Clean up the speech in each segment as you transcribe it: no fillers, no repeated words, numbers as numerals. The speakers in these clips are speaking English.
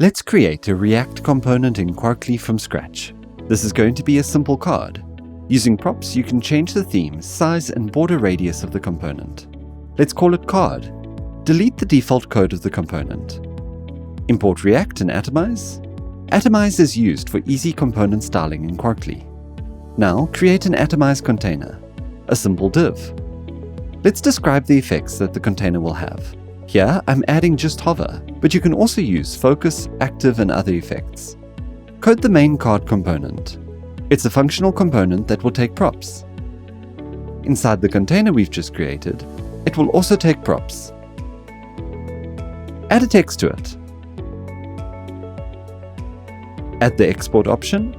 Let's create a React component in Quarkly from scratch. This is going to be a simple card. Using props, you can change the theme, size, and border radius of the component. Let's call it card. Delete the default code of the component. Import React and atomize. Atomize is used for easy component styling in Quarkly. Now, create an atomized container, a simple div. Let's describe the effects that the container will have. Here, I'm adding just hover, but you can also use focus, active, and other effects. Code the main card component. It's a functional component that will take props. Inside the container we've just created, it will also take props. Add a text to it. Add the export option.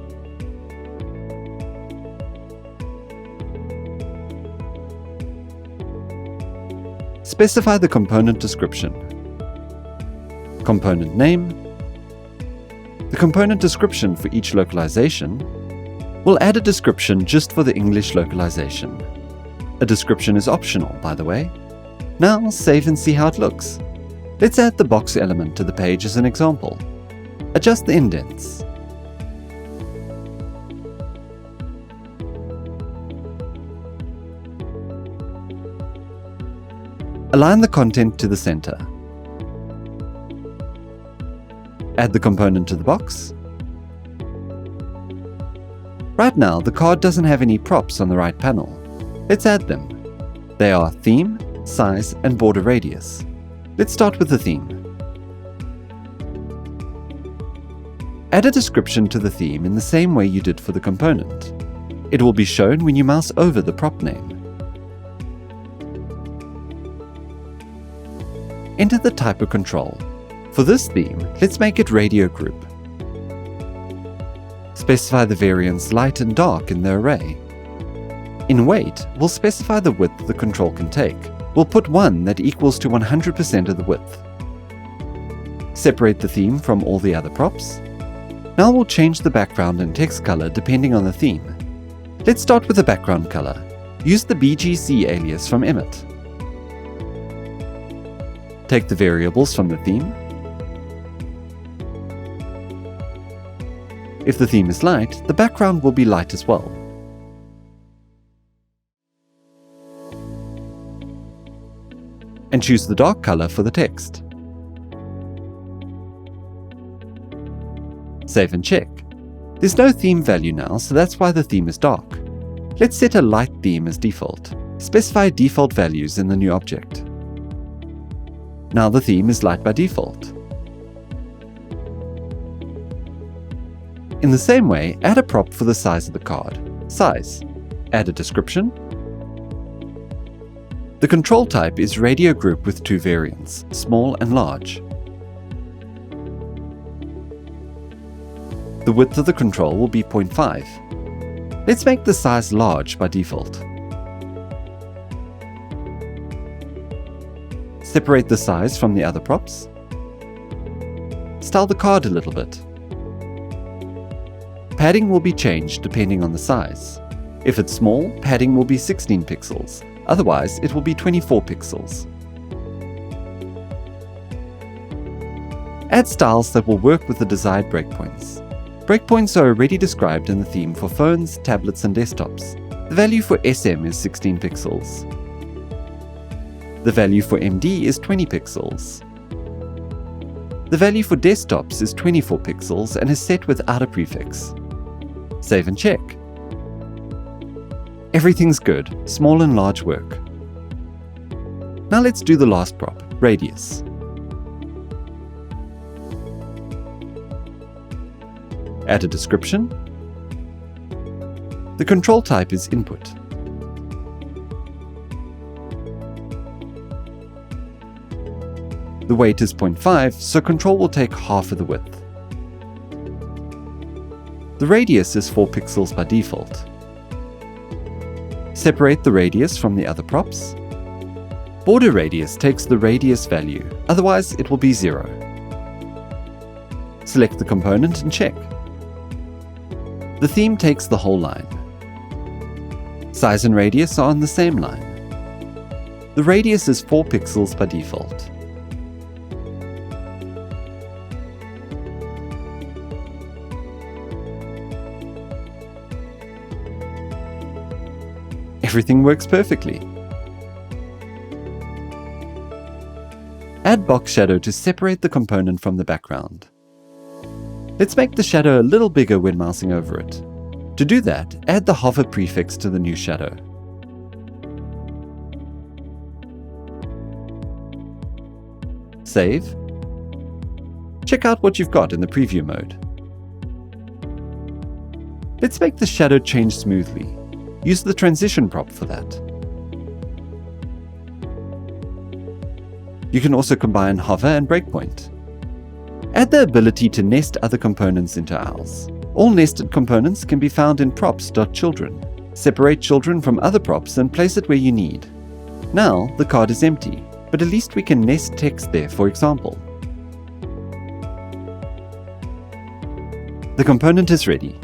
Specify the component description. Component name. The component description for each localization. We'll add a description just for the English localization. A description is optional, by the way. Now save and see how it looks. Let's add the box element to the page as an example. Adjust the indents. Align the content to the center. Add the component to the box. Right now, the card doesn't have any props on the right panel. Let's add them. They are theme, size, and border radius. Let's start with the theme. Add a description to the theme in the same way you did for the component. It will be shown when you mouse over the prop name. Enter the type of control. For this theme, let's make it radio group. Specify the variance light and dark in the array. In weight, we'll specify the width the control can take. We'll put 1 that equals to 100% of the width. Separate the theme from all the other props. Now we'll change the background and text color depending on the theme. Let's start with the background color. Use the BGC alias from Emmet. Take the variables from the theme. If the theme is light, the background will be light as well. And choose the dark color for the text. Save and check. There's no theme value now, so that's why the theme is dark. Let's set a light theme as default. Specify default values in the new object. Now the theme is light by default. In the same way, add a prop for the size of the card. Size. Add a description. The control type is radio group with 2 variants, small and large. The width of the control will be 0.5. Let's make the size large by default. Separate the size from the other props. Style the card a little bit. Padding will be changed depending on the size. If it's small, padding will be 16 pixels. Otherwise, it will be 24 pixels. Add styles that will work with the desired breakpoints. Breakpoints are already described in the theme for phones, tablets, and desktops. The value for SM is 16 pixels. The value for MD is 20 pixels. The value for desktops is 24 pixels and is set without a prefix. Save and check. Everything's good, small and large work. Now let's do the last prop, radius. Add a description. The control type is input. The weight is 0.5, so control will take half of the width. The radius is 4 pixels by default. Separate the radius from the other props. Border radius takes the radius value, otherwise it will be 0. Select the component and check. The theme takes the whole line. Size and radius are on the same line. The radius is 4 pixels by default. Everything works perfectly. Add box shadow to separate the component from the background. Let's make the shadow a little bigger when mousing over it. To do that, add the hover prefix to the new shadow. Save. Check out what you've got in the preview mode. Let's make the shadow change smoothly. Use the transition prop for that. You can also combine hover and breakpoint. Add the ability to nest other components into owls. All nested components can be found in props.children. Separate children from other props and place it where you need. Now the card is empty, but at least we can nest text there, for example. The component is ready.